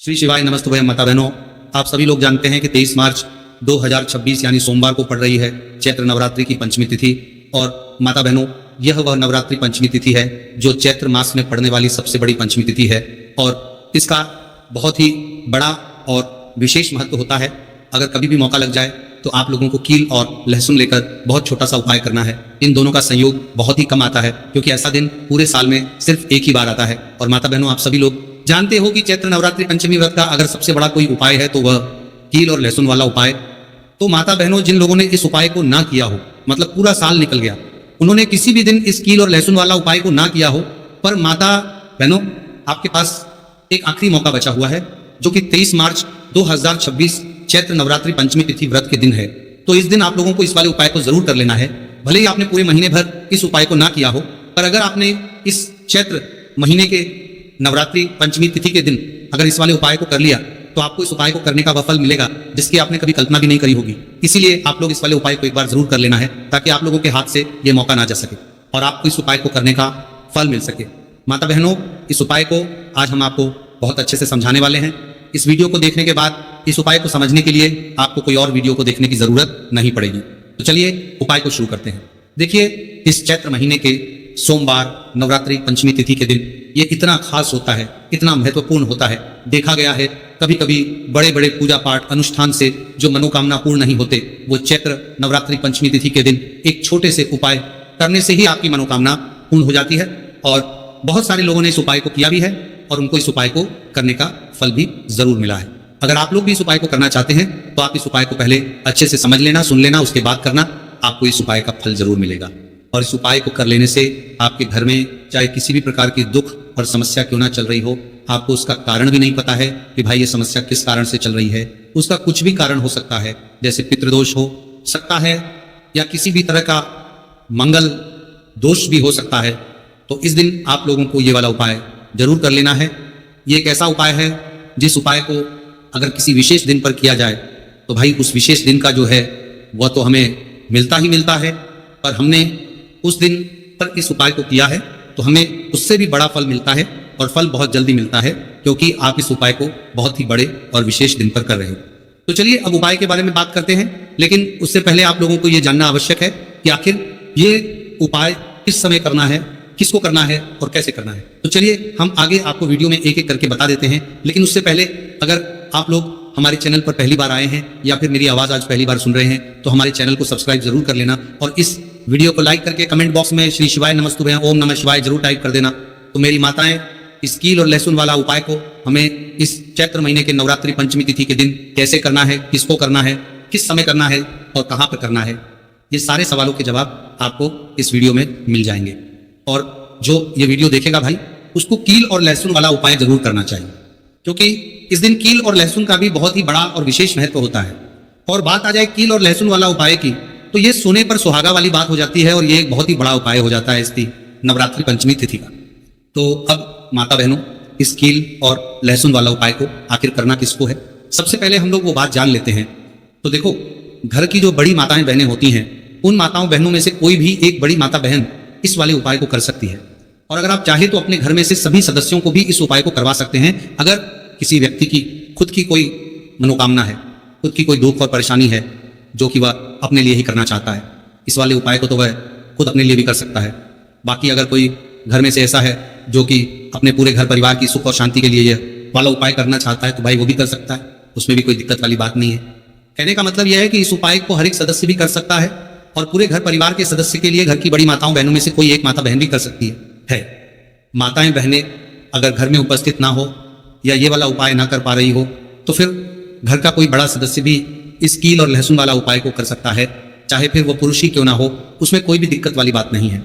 श्री शिवाय नमस्तुभ्य माता बहनों, आप सभी लोग जानते हैं कि 23 मार्च 2026 यानी सोमवार को पड़ रही है चैत्र नवरात्रि की पंचमी तिथि। और माता बहनों, यह वह नवरात्रि पंचमी तिथि है जो चैत्र मास में पड़ने वाली सबसे बड़ी पंचमी तिथि है और इसका बहुत ही बड़ा और विशेष महत्व होता है। अगर कभी भी मौका लग जाए तो आप लोगों को कील और लहसुन लेकर बहुत छोटा सा उपाय करना है। इन दोनों का संयोग बहुत ही कम आता है क्योंकि ऐसा दिन पूरे साल में सिर्फ एक ही बार आता है। और माता बहनों, आप सभी लोग जानते हो कि चैत्र नवरात्रि पंचमी व्रत का अगर सबसे बड़ा कोई उपाय है तो वह कील और लहसुन वाला उपाय। तो माता बहनों, जिन लोगों ने इस उपाय को ना किया हो, मतलब पूरा साल निकल गया, उन्होंने किसी भी दिन इस कील और लहसुन वाला उपाय को ना किया हो, पर माता बहनों आपके पास एक आखिरी मौका बचा हुआ है जो कि 23 मार्च 2026 चैत्र नवरात्रि पंचमी तिथि व्रत के दिन है। तो इस दिन आप लोगों को इस वाले उपाय को जरूर कर लेना है। भले ही आपने पूरे महीने भर इस उपाय को ना किया हो, पर अगर आपने इस चैत्र महीने के नवरात्रि पंचमी तिथि के दिन अगर इस वाले उपाय को कर लिया तो आपको इस उपाय को करने का वह फल मिलेगा जिसकी आपने कभी कल्पना भी नहीं करी होगी। इसीलिए आप लोग इस वाले उपाय को एक बार जरूर कर लेना है ताकि आप लोगों के हाथ से ये मौका ना जा सके और आपको इस उपाय को करने का फल मिल सके। माता बहनों, इस उपाय को आज हम आपको बहुत अच्छे से समझाने वाले हैं। इस वीडियो को देखने के बाद इस उपाय को समझने के लिए आपको कोई और वीडियो को देखने की जरूरत नहीं पड़ेगी। तो चलिए उपाय को शुरू करते हैं। देखिए, इस चैत्र महीने के सोमवार नवरात्रि पंचमी तिथि के दिन ये इतना खास होता है, इतना महत्वपूर्ण होता है। देखा गया है कभी कभी बड़े बड़े पूजा पाठ अनुष्ठान से जो मनोकामना पूर्ण नहीं होते, वो चैत्र नवरात्रि पंचमी तिथि के दिन एक छोटे से उपाय करने से ही आपकी मनोकामना पूर्ण हो जाती है। और बहुत सारे लोगों ने इस उपाय को किया भी है और उनको इस उपाय को करने का फल भी जरूर मिला है। अगर आप लोग भी इस उपाय को करना चाहते हैं तो आप इस उपाय को पहले अच्छे से समझ लेना, सुन लेना, उसके बाद करना, आपको इस उपाय का फल जरूर मिलेगा। और इस उपाय को कर लेने से आपके घर में चाहे किसी भी प्रकार की दुख और समस्या क्यों ना चल रही हो, आपको उसका कारण भी नहीं पता है कि भाई ये समस्या किस कारण से चल रही है। उसका कुछ भी कारण हो सकता है, जैसे पितृदोष हो सकता है या किसी भी तरह का मंगल दोष भी हो सकता है। तो इस दिन आप लोगों को ये वाला उपाय जरूर कर लेना है। ये एक ऐसा उपाय है जिस उपाय को अगर किसी विशेष दिन पर किया जाए तो भाई उस विशेष दिन का जो है वह तो हमें मिलता ही मिलता है, पर हमने उस दिन पर इस उपाय को किया है तो हमें उससे भी बड़ा फल मिलता है और फल बहुत जल्दी मिलता है क्योंकि आप इस उपाय को बहुत ही बड़े और विशेष दिन पर कर रहे हो। तो चलिए अब उपाय के बारे में बात करते हैं, लेकिन उससे पहले आप लोगों को यह जानना आवश्यक है कि आखिर ये उपाय किस समय करना है, किसको करना है और कैसे करना है। तो चलिए हम आगे आपको वीडियो में एक एक करके बता देते हैं। लेकिन उससे पहले अगर आप लोग हमारे चैनल पर पहली बार आए हैं या फिर मेरी आवाज आज पहली बार सुन रहे हैं तो हमारे चैनल को सब्सक्राइब जरूर कर लेना और इस वीडियो को लाइक करके कमेंट बॉक्स में श्री शिवाय नमस्तुभ्य ओम नमः शिवाय जरूर टाइप कर देना। तो मेरी माताएं, इस कील और लहसुन वाला उपाय को हमें इस चैत्र महीने के नवरात्रि पंचमी तिथि के दिन कैसे करना है, किसको करना है, किस समय करना है और कहाँ पर करना है, ये सारे सवालों के जवाब आपको इस वीडियो में मिल जाएंगे। और जो ये वीडियो देखेगा भाई, उसको कील और लहसुन वाला उपाय जरूर करना चाहिए क्योंकि इस दिन कील और लहसुन का भी बहुत ही बड़ा और विशेष महत्व होता है। और बात आ जाए कील और लहसुन वाला उपाय की तो ये सोने पर सुहागा वाली बात हो जाती है और ये एक बहुत ही बड़ा उपाय हो जाता है इसकी नवरात्रि पंचमी तिथि का। तो अब माता बहनों, इस कील और लहसुन वाला उपाय को आखिर करना किसको है, सबसे पहले हम लोग वो बात जान लेते हैं। तो देखो, घर की जो बड़ी माताएं बहनें होती हैं, उन माताओं बहनों में से कोई भी एक बड़ी माता बहन इस वाले उपाय को कर सकती है। और अगर आप चाहे तो अपने घर में से सभी सदस्यों को भी इस उपाय को करवा सकते हैं। अगर किसी व्यक्ति की खुद की कोई मनोकामना है, खुद की कोई दुख और परेशानी है जो कि वह अपने लिए ही करना चाहता है, इस वाले उपाय को तो वह खुद अपने लिए भी कर सकता है। बाकी अगर कोई घर में से ऐसा है जो कि अपने पूरे घर परिवार की सुख और शांति के लिए यह वाला उपाय करना चाहता है तो भाई वो भी कर सकता है, उसमें भी कोई दिक्कत वाली बात नहीं है। कहने का मतलब यह है कि इस उपाय को हर एक सदस्य भी कर सकता है और पूरे घर परिवार के सदस्य के लिए घर की बड़ी माताओं बहनों में से कोई एक माता बहन भी कर सकती है। माताएं बहनें अगर घर में उपस्थित ना हो या ये वाला उपाय ना कर पा रही हो तो फिर घर का कोई बड़ा सदस्य भी इस कील और लहसुन वाला उपाय को कर सकता है, चाहे फिर वो पुरुष ही क्यों ना हो, उसमें कोई भी दिक्कत वाली बात नहीं है।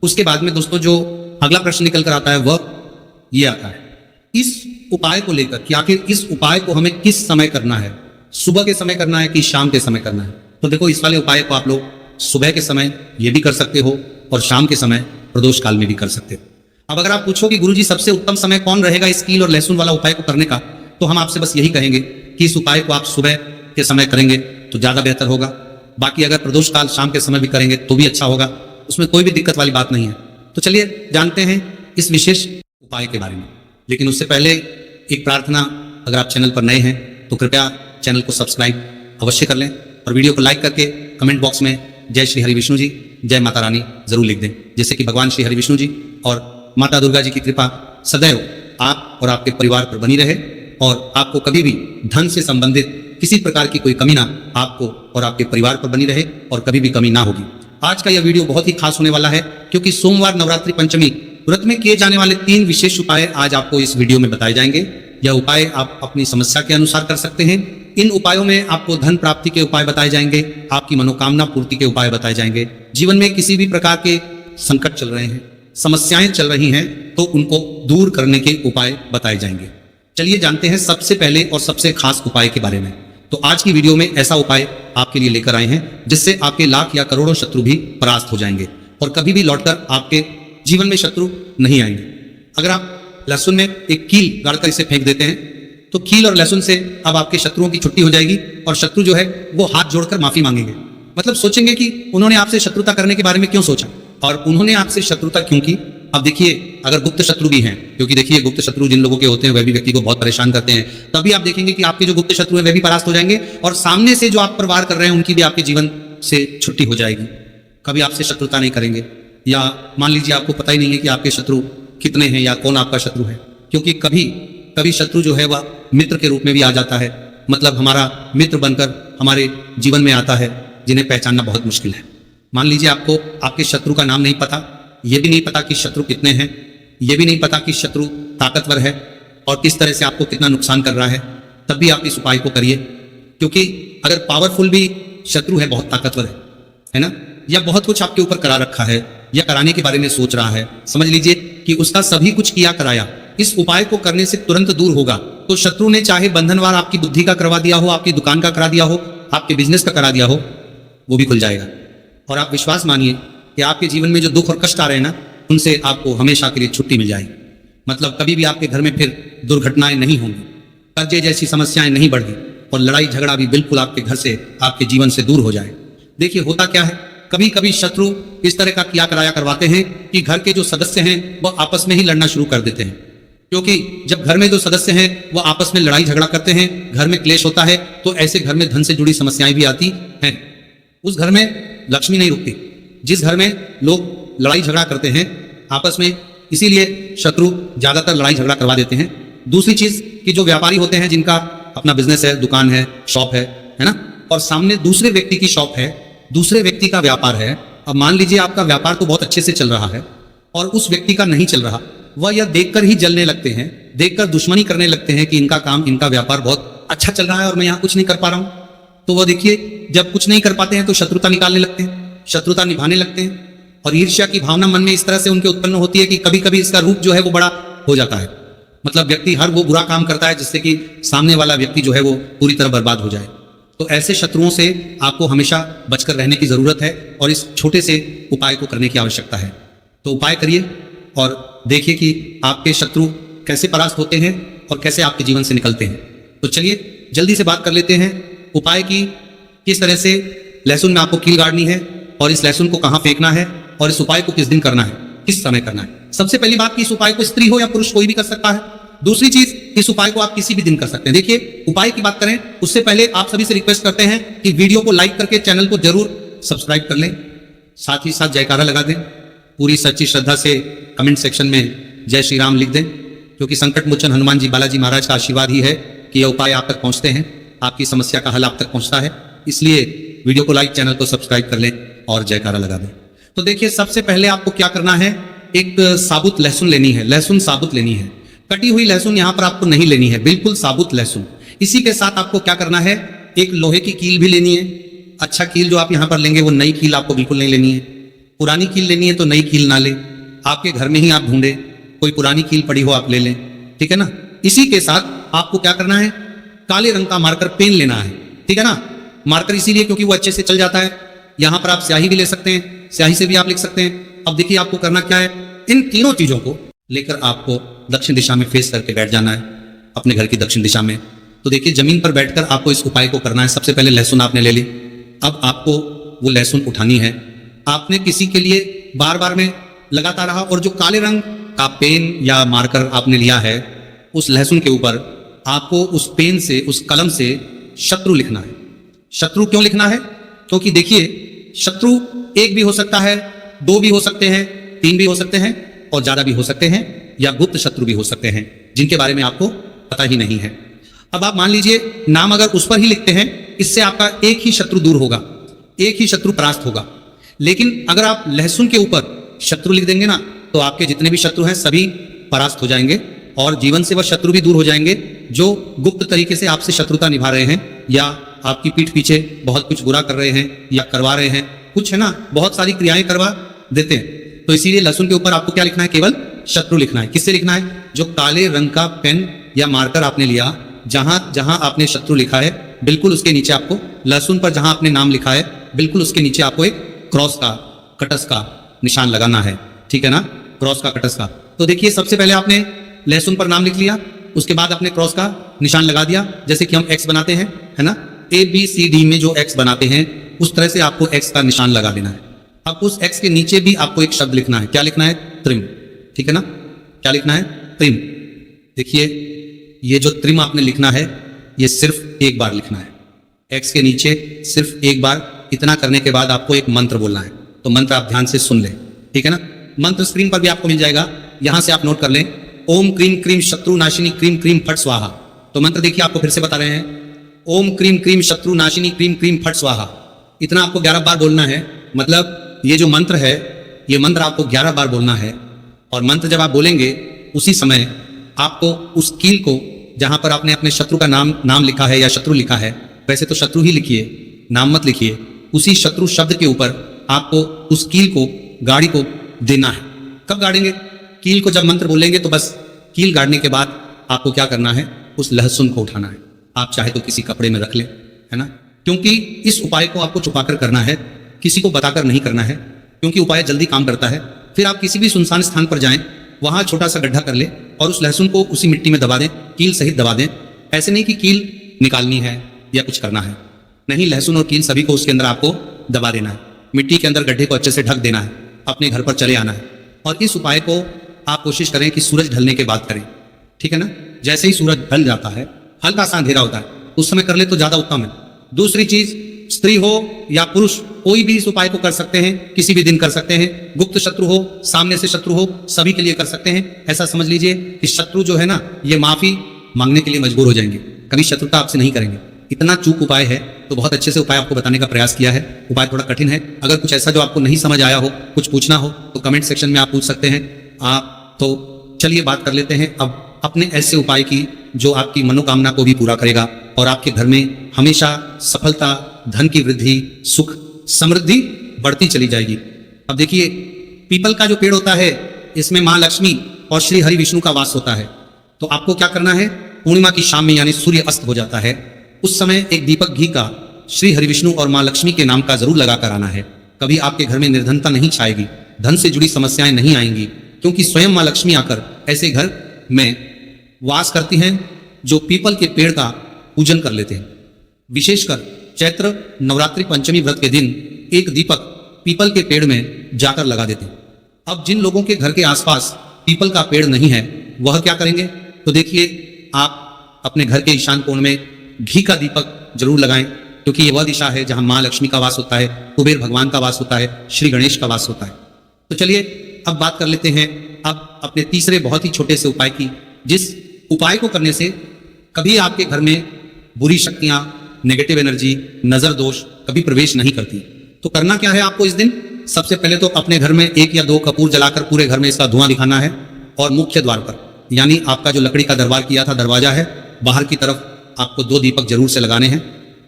उसके बाद में दोस्तों जो अगला प्रश्न निकल कर आता है वह ये आता है इस उपाय को लेकर कि आखिर इस उपाय को हमें किस समय करना है, सुबह के समय करना है कि शाम के समय करना है। तो देखो, इस वाले उपाय को आप लोग सुबह के समय ये भी कर सकते हो और शाम के समय प्रदोष काल में भी कर सकते हो। अब अगर आप पूछो कि गुरुजी सबसे उत्तम समय कौन रहेगा इस कील और लहसुन वाला उपाय को करने का, तो हम आपसे बस यही कहेंगे कि इस उपाय को आप सुबह के समय करेंगे तो ज्यादा बेहतर होगा। बाकी अगर प्रदोष काल शाम के समय भी करेंगे तो भी अच्छा होगा, उसमें कोई भी दिक्कत वाली बात नहीं है। तो चलिए जानते हैं इस विशेष उपाय के बारे में। लेकिन उससे पहले एक प्रार्थना अगर आप चैनल पर नए हैं तो कृपया चैनल को सब्सक्राइब अवश्य कर लें और वीडियो को लाइक करके कमेंट बॉक्स में जय श्री हरि विष्णु जी, जय माता रानी जरूर लिख दें, जिससे कि भगवान श्री हरि विष्णु जी और माता दुर्गा जी की कृपा सदैव आप और आपके परिवार पर बनी रहे और आपको कभी भी धन से संबंधित किसी प्रकार की कोई कमी ना आपको और आपके परिवार पर बनी रहे और कभी भी कमी ना होगी। आज का यह वीडियो बहुत ही खास होने वाला है क्योंकि सोमवार नवरात्रि पंचमी व्रत में किए जाने वाले 3 विशेष उपाय आज आपको इस वीडियो में बताए जाएंगे। यह उपाय आप अपनी समस्या के अनुसार कर सकते हैं। इन उपायों में आपको धन प्राप्ति के उपाय बताए जाएंगे, आपकी मनोकामना पूर्ति के उपाय बताए जाएंगे। जीवन में किसी भी प्रकार के संकट चल रहे हैं, समस्याएं चल रही हैं, तो उनको दूर करने के उपाय बताए जाएंगे। चलिए जानते हैं सबसे पहले और सबसे खास उपाय के बारे में। तो आज की वीडियो में ऐसा उपाय आपके लिए लेकर आए हैं जिससे आपके लाख या करोड़ों शत्रु भी परास्त हो जाएंगे और कभी भी लौटकर आपके जीवन में शत्रु नहीं आएंगे। अगर आप लहसुन में एक कील गाड़कर इसे फेंक देते हैं तो कील और लहसुन से अब आपके शत्रुओं की छुट्टी हो जाएगी और शत्रु जो है वो हाथ जोड़कर माफी मांगेंगे। मतलब सोचेंगे कि उन्होंने आपसे शत्रुता करने के बारे में क्यों सोचा और उन्होंने आपसे शत्रुता क्यों की। अब देखिए, अगर गुप्त शत्रु भी हैं, क्योंकि देखिए गुप्त शत्रु जिन लोगों के होते हैं वह भी व्यक्ति को बहुत परेशान करते हैं, तभी आप देखेंगे कि आपके जो गुप्त शत्रु हैं वह भी परास्त हो जाएंगे और सामने से जो आप पर वार कर रहे हैं उनकी भी आपके जीवन से छुट्टी हो जाएगी। कभी आपसे शत्रुता नहीं करेंगे। या मान लीजिए आपको पता ही नहीं है कि आपके शत्रु कितने हैं या कौन आपका शत्रु है, क्योंकि कभी कभी शत्रु जो है वह मित्र के रूप में भी आ जाता है। मतलब हमारा मित्र बनकर हमारे जीवन में आता है, जिन्हें पहचानना बहुत मुश्किल है। मान लीजिए आपको आपके शत्रु का नाम नहीं पता, यह भी नहीं पता कि शत्रु कितने हैं, यह भी नहीं पता कि शत्रु ताकतवर है और किस तरह से आपको कितना नुकसान कर रहा है, तब भी आप इस उपाय को करिए। क्योंकि अगर पावरफुल भी शत्रु है, बहुत ताकतवर है ना, या बहुत कुछ आपके ऊपर करा रखा है या कराने के बारे में सोच रहा है, समझ लीजिए कि उसका सभी कुछ किया कराया इस उपाय को करने से तुरंत दूर होगा। तो शत्रु ने चाहे बंधनवार आपकी बुद्धि का करवा दिया हो, आपकी दुकान का करा दिया हो, आपके बिजनेस का करा दिया हो, वो भी खुल जाएगा। और आप विश्वास मानिए कि आपके जीवन में जो दुख और कष्ट आ रहे हैं ना, उनसे आपको हमेशा के लिए छुट्टी मिल जाएगी। मतलब कभी भी आपके घर में फिर दुर्घटनाएं नहीं होंगी, कर्जे जैसी समस्याएं नहीं बढ़ी और लड़ाई झगड़ा भी बिल्कुल आपके घर से, आपके जीवन से दूर हो जाए। देखिए होता क्या है, कभी कभी शत्रु इस तरह का किया कराया करवाते हैं कि घर के जो सदस्य हैं वह आपस में ही लड़ना शुरू कर देते हैं। क्योंकि जब घर में जो सदस्य हैं वह आपस में लड़ाई झगड़ा करते हैं, घर में क्लेश होता है, तो ऐसे घर में धन से जुड़ी समस्याएं भी आती हैं। उस घर में लक्ष्मी नहीं रुकती। जिस घर में लोग लड़ाई झगड़ा करते हैं आपस में, इसीलिए शत्रु ज्यादातर लड़ाई झगड़ा करवा देते हैं। दूसरी चीज कि जो व्यापारी होते हैं, जिनका अपना बिजनेस है, दुकान है, शॉप है ना, और सामने दूसरे व्यक्ति की शॉप है, दूसरे व्यक्ति का व्यापार है। अब मान लीजिए आपका व्यापार तो बहुत अच्छे से चल रहा है और उस व्यक्ति का नहीं चल रहा, वह यह देखकर ही जलने लगते हैं, देखकर दुश्मनी करने लगते हैं कि इनका काम, इनका व्यापार बहुत अच्छा चल रहा है और मैं यहाँ कुछ नहीं कर पा रहा हूँ। तो वह देखिए जब कुछ नहीं कर पाते हैं तो शत्रुता निकालने लगते हैं, शत्रुता निभाने लगते हैं और ईर्ष्या की भावना मन में इस तरह से उनके उत्पन्न होती है कि कभी कभी इसका रूप जो है वो बड़ा हो जाता है। मतलब व्यक्ति हर वो बुरा काम करता है जिससे कि सामने वाला व्यक्ति जो है वो पूरी तरह बर्बाद हो जाए। तो ऐसे शत्रुओं से आपको हमेशा बचकर रहने की जरूरत है और इस छोटे से उपाय को करने की आवश्यकता है। तो उपाय करिए और देखिए कि आपके शत्रु कैसे परास्त होते हैं और कैसे आपके जीवन से निकलते हैं। तो चलिए जल्दी से बात कर लेते हैं उपाय की, किस तरह से लहसुन में आपको कील गाड़नी है और इस लहसुन को कहाँ फेंकना है और इस उपाय को किस दिन करना है, किस समय करना है। सबसे पहली बात कि इस उपाय को स्त्री हो या पुरुष कोई भी कर सकता है। दूसरी चीज, इस उपाय को आप किसी भी दिन कर सकते हैं। देखिए उपाय की बात करें उससे पहले आप सभी से रिक्वेस्ट करते हैं कि वीडियो को लाइक करके चैनल को जरूर सब्सक्राइब कर लें, साथ ही साथ जयकारा लगा दें, पूरी सच्ची श्रद्धा से कमेंट सेक्शन में जय श्री राम लिख दें, क्योंकि संकट मोचन हनुमान जी बालाजी महाराज का आशीर्वाद ही है कि यह उपाय आप तक पहुंचते हैं, आपकी समस्या का हल आप तक पहुंचता है। इसलिए वीडियो को लाइक, चैनल को सब्सक्राइब कर लें और जयकारा लगा दें। तो देखिए सबसे पहले आपको क्या करना है, एक साबुत लहसुन लेनी है, लहसुन साबुत लेनी है। कटी हुई लहसुन यहाँ पर आपको नहीं लेनी है, बिल्कुल साबुत लहसुन। इसी के साथ आपको क्या करना है, एक लोहे की कील भी लेनी है। अच्छा कील जो आप यहाँ पर लेंगे वो नई कील आपको बिल्कुल नहीं लेनी है। पुरानी कील लेनी है तो नई कील ना ले, आपके घर में ही आप ढूंढे कोई पुरानी कील पड़ी हो आप ले लें, ठीक है ना। इसी के साथ आपको क्या करना है, काले रंग का मार्कर पेन लेना है, ठीक है ना। मार्कर इसीलिए क्योंकि वो अच्छे से चल जाता है। यहाँ पर आप स्याही भी ले सकते हैं, स्याही से भी आप लिख सकते हैं। अब देखिए आपको करना क्या है, इन तीनों चीजों को लेकर आपको दक्षिण दिशा में फेस करके बैठ जाना है, अपने घर की दक्षिण दिशा में। तो देखिए जमीन पर बैठकर आपको इस उपाय को करना है। सबसे पहले लहसुन आपने ले ली, अब आपको वो लहसुन उठानी है। आपने किसी के लिए बार बार में लगाता रहा और जो काले रंग का पेन या मार्कर आपने लिया है उस लहसुन के ऊपर आपको उस पेन से, उस कलम से शत्रु लिखना है। शत्रु क्यों लिखना है? क्योंकि देखिए, शत्रु एक भी हो सकता है, दो भी हो सकते हैं, तीन भी हो सकते हैं और ज्यादा भी हो सकते हैं, या गुप्त शत्रु भी हो सकते हैं जिनके बारे में आपको पता ही नहीं है। अब आप मान लीजिए नाम अगर उस पर ही लिखते हैं, इससे आपका एक ही शत्रु दूर होगा, एक ही शत्रु परास्त होगा। लेकिन अगर आप लहसुन के ऊपर शत्रु लिख देंगे ना, तो आपके जितने भी शत्रु हैं सभी परास्त हो जाएंगे और जीवन से वह शत्रु भी दूर हो जाएंगे जो गुप्त तरीके से आपसे शत्रुता निभा रहे हैं या आपकी पीठ पीछे बहुत कुछ बुरा कर रहे हैं या करवा रहे हैं। कुछ है ना, बहुत सारी क्रियाएं करवा देते हैं। तो इसीलिए लहसुन के ऊपर आपको क्या लिखना है? केवल शत्रु लिखना है। किससे लिखना है? जो काले रंग का पेन या मार्कर आपने लिया, जहां जहां आपने शत्रु लिखा है, बिल्कुल उसके नीचे आपको, लहसुन पर जहां आपने नाम लिखा है, बिल्कुल उसके नीचे आपको एक क्रॉस का, कटस का निशान लगाना है। ठीक है ना, क्रॉस का, कटस का। तो देखिए, सबसे पहले आपने लहसुन पर नाम लिख लिया, उसके बाद आपने क्रॉस का निशान लगा दिया, जैसे कि हम एक्स बनाते हैं, है ना, ABCD में जो एक्स बनाते हैं उस तरह से आपको एक्स का निशान लगा देना है। अब उस एक्स के नीचे भी आपको एक शब्द लिखना है। क्या लिखना है? त्रिम। ठीक है ना, क्या लिखना है? त्रिम। देखिए, ये जो त्रिम आपने लिखना है, ये सिर्फ एक बार लिखना है, एक्स के नीचे सिर्फ एक बार। इतना करने के बाद आपको एक मंत्र बोलना है। तो मंत्र आप ध्यान से सुन लें, ठीक है ना। मंत्र स्क्रीन पर भी आपको मिल जाएगा, यहां से आप नोट कर लें। ओम क्रीम क्रीम शत्रु नाशिनी क्रीम क्रीम फट स्वाहा। तो मंत्र देखिए, आपको फिर से बता रहे हैं, ओम क्रीम क्रीम शत्रु नाशिनी क्रीम क्रीम फट स्वाहा। इतना आपको 11 बार बोलना है। मतलब ये जो मंत्र है, ये मंत्र आपको 11 बार बोलना है। और मंत्र जब आप बोलेंगे, उसी समय आपको उस कील को, जहां पर आपने अपने शत्रु का नाम लिखा है या शत्रु लिखा है, वैसे तो शत्रु ही लिखिए, नाम मत लिखिए, उसी शत्रु शब्द के ऊपर आपको उस कील को, गाड़ी को देना है। कब गाड़ेंगे? कील को जब मंत्र बोलेंगे, तो बस कील गाड़ने के बाद आपको क्या करना है? उस लहसुन को उठाना है। आप चाहे तो किसी कपड़े में रख लें, है ना, क्योंकि इस उपाय को आपको छुपाकर करना है, किसी को बताकर नहीं करना है, क्योंकि उपाय जल्दी काम करता है। फिर आप किसी भी सुनसान स्थान पर जाएं, वहां छोटा सा गड्ढा कर ले और उस लहसुन को उसी मिट्टी में दबा दें, कील सहित दबा दें। ऐसे नहीं कि कील निकालनी है या कुछ करना है, नहीं, लहसुन और कील सभी को उसके अंदर आपको दबा देना है। मिट्टी के अंदर गड्ढे को अच्छे से ढक देना है, अपने घर पर चले आना है। और इस उपाय को आप कोशिश करें कि सूरज ढलने के बाद करें, ठीक है ना। जैसे ही सूरज ढल जाता है, हल्का सा अंधेरा होता है, उस समय कर ले तो ज्यादा उत्तम है। दूसरी चीज, स्त्री हो या पुरुष, कोई भी इस उपाय को कर सकते हैं, किसी भी दिन कर सकते हैं। गुप्त शत्रु हो, सामने से शत्रु हो, सभी के लिए कर सकते हैं। ऐसा समझ लीजिए कि शत्रु जो है ना, ये माफी मांगने के लिए मजबूर हो जाएंगे, कभी शत्रुता आपसे नहीं करेंगे। इतना चूक उपाय है, तो बहुत अच्छे से उपाय आपको बताने का प्रयास किया है। उपाय थोड़ा कठिन है, अगर कुछ ऐसा जो आपको नहीं समझ आया हो, कुछ पूछना हो, तो कमेंट सेक्शन में आप पूछ सकते हैं। आप तो चलिए बात कर लेते हैं अब अपने ऐसे उपाय की जो आपकी मनोकामना को भी पूरा करेगा और आपके घर में हमेशा सफलता, धन की वृद्धि, सुख, समृद्धि बढ़ती चली जाएगी। अब देखिए, पीपल का जो पेड़ होता है, इसमें माँ लक्ष्मी और श्री हरि विष्णु का वास होता है। तो आपको क्या करना है? पूर्णिमा की शाम में, यानी सूर्य अस्त हो जाता है, उस समय एक दीपक घी का श्री हरि विष्णु और माँ लक्ष्मी के नाम का जरूर लगा कर आना है। कभी आपके घर में निर्धनता नहीं छाएगी, धन से जुड़ी समस्याएं नहीं आएंगी, क्योंकि स्वयं माँ लक्ष्मी आकर ऐसे घर में वास करती हैं जो पीपल के पेड़ का पूजन कर लेते हैं। विशेषकर चैत्र नवरात्रि पंचमी व्रत के दिन एक दीपक पीपल के पेड़ में जाकर लगा देते हैं। अब जिन लोगों के घर के आसपास पीपल का पेड़ नहीं है, वह क्या करेंगे? तो देखिए, आप अपने घर के ईशान कोण में घी का दीपक जरूर लगाएं, क्योंकि ये वह दिशा है जहां माँ लक्ष्मी का वास होता है, कुबेर भगवान का वास होता है, श्री गणेश का वास होता है। तो चलिए अब बात कर लेते हैं अब अपने तीसरे बहुत ही छोटे से उपाय की, जिस उपाय को करने से कभी आपके घर में बुरी शक्तियां, नेगेटिव एनर्जी, नजर दोष कभी प्रवेश नहीं करती। तो करना क्या है आपको इस दिन? सबसे पहले तो अपने घर में 1 या 2 कपूर जलाकर पूरे घर में इसका धुआं दिखाना है और मुख्य द्वार पर, यानी आपका जो लकड़ी का दरबार किया था दरवाजा है, बाहर की तरफ आपको 2 दीपक जरूर से लगाने हैं।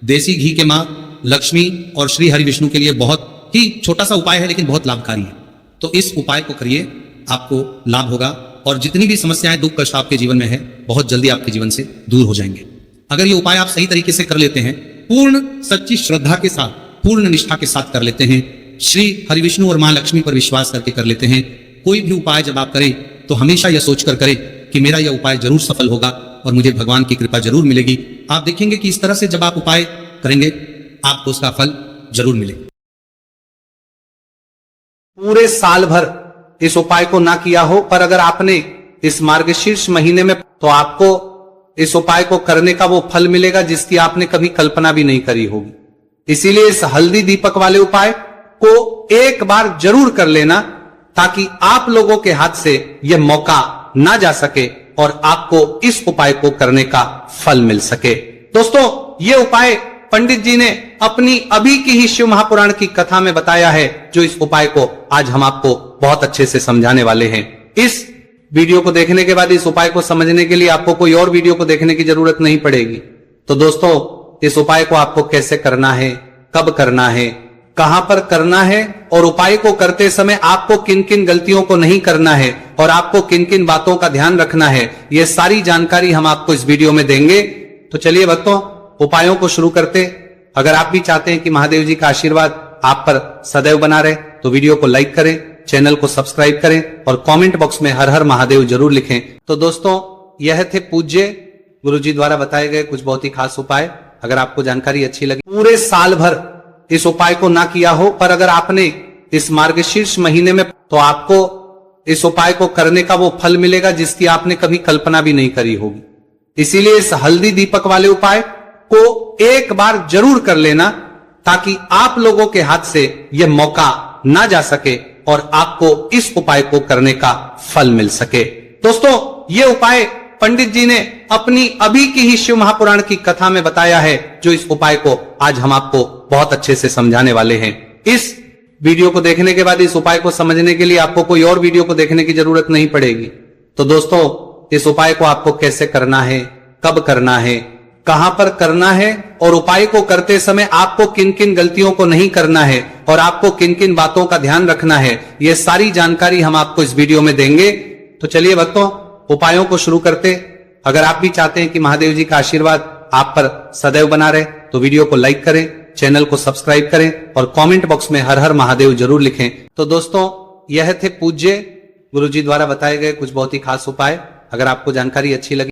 देसी घी के माँ लक्ष्मी और श्री हरि विष्णु के लिए बहुत ही छोटा सा उपाय है, लेकिन बहुत लाभकारी है। तो इस उपाय को करिए, आपको लाभ होगा और जितनी भी समस्याएं, दुख कष्ट आपके जीवन में है, बहुत जल्दी आपके जीवन से दूर हो जाएंगे। अगर ये उपाय आप सही तरीके से कर लेते हैं, पूर्ण सच्ची श्रद्धा के साथ, पूर्ण निष्ठा के साथ कर लेते हैं, श्री हरि विष्णु और माँ लक्ष्मी पर विश्वास करके कर लेते हैं, कोई भी उपाय जब आप करें तो हमेशा यह सोचकर करें कि मेरा यह उपाय जरूर सफल होगा और मुझे भगवान की कृपा जरूर मिलेगी। आप देखेंगे कि इस तरह से जब आप उपाय करेंगे, आपको उसका फल जरूर मिलेगा। पूरे साल भर इस उपाय को ना किया हो, पर अगर आपने इस मार्गशीर्ष महीने में, तो आपको इस उपाय को करने का वो फल मिलेगा जिसकी आपने कभी कल्पना भी नहीं करी होगी। इसीलिए इस हल्दी दीपक वाले उपाय को एक बार जरूर कर लेना, ताकि आप लोगों के हाथ से यह मौका ना जा सके और आपको इस उपाय को करने का फल मिल सके। दोस्तों, यह उपाय पंडित जी ने अपनी अभी की ही शिव महापुराण की कथा में बताया है, जो इस उपाय को आज हम आपको बहुत अच्छे से समझाने वाले हैं। इस वीडियो को देखने के बाद इस उपाय को समझने के लिए आपको कोई और वीडियो को देखने की जरूरत नहीं पड़ेगी। तो दोस्तों, इस उपाय को आपको कैसे करना है, कब करना है, कहां पर करना है और उपाय को करते समय आपको किन किन गलतियों को नहीं करना है और आपको किन किन बातों का ध्यान रखना है, यह सारी जानकारी हम आपको इस वीडियो में देंगे। तो चलिए भक्तों, उपायों को शुरू करते। अगर आप भी चाहते हैं कि महादेव जी का आशीर्वाद आप पर सदैव बना रहे, तो वीडियो को लाइक करें, चैनल को सब्सक्राइब करें और कमेंट बॉक्स में हर हर महादेव जरूर लिखें। तो दोस्तों, यह थे पूज्य गुरुजी द्वारा बताए गए कुछ बहुत ही खास उपाय। अगर आपको जानकारी अच्छी लगी, पूरे साल भर इस उपाय को ना किया हो, पर अगर आपने इस मार्गशीर्ष महीने में, तो आपको इस उपाय को करने का वो फल मिलेगा जिसकी आपने कभी कल्पना भी नहीं करी होगी। इसीलिए इस हल्दी दीपक वाले उपाय को एक बार जरूर कर लेना, ताकि आप लोगों के हाथ से यह मौका ना जा सके और आपको इस उपाय को करने का फल मिल सके। दोस्तों, यह उपाय पंडित जी ने अपनी अभी की ही शिव महापुराण की कथा में बताया है, जो इस उपाय को आज हम आपको बहुत अच्छे से समझाने वाले हैं। इस वीडियो को देखने के बाद इस उपाय को समझने के लिए आपको कोई और वीडियो को देखने की जरूरत नहीं पड़ेगी। तो दोस्तों, इस उपाय को आपको कैसे करना है, कब करना है, कहां पर करना है और उपाय को करते समय आपको किन किन गलतियों को नहीं करना है और आपको किन किन बातों का ध्यान रखना है, यह सारी जानकारी हम आपको इस वीडियो में देंगे। तो चलिए भक्तों, उपायों को शुरू करते। अगर आप भी चाहते हैं कि महादेव जी का आशीर्वाद आप पर सदैव बना रहे, तो वीडियो को लाइक करें, चैनल को सब्सक्राइब करें और कमेंट बॉक्स में हर हर महादेव जरूर लिखें। तो दोस्तों, यह थे पूज्य गुरुजी द्वारा बताए गए कुछ बहुत ही खास उपाय। अगर आपको जानकारी अच्छी लगी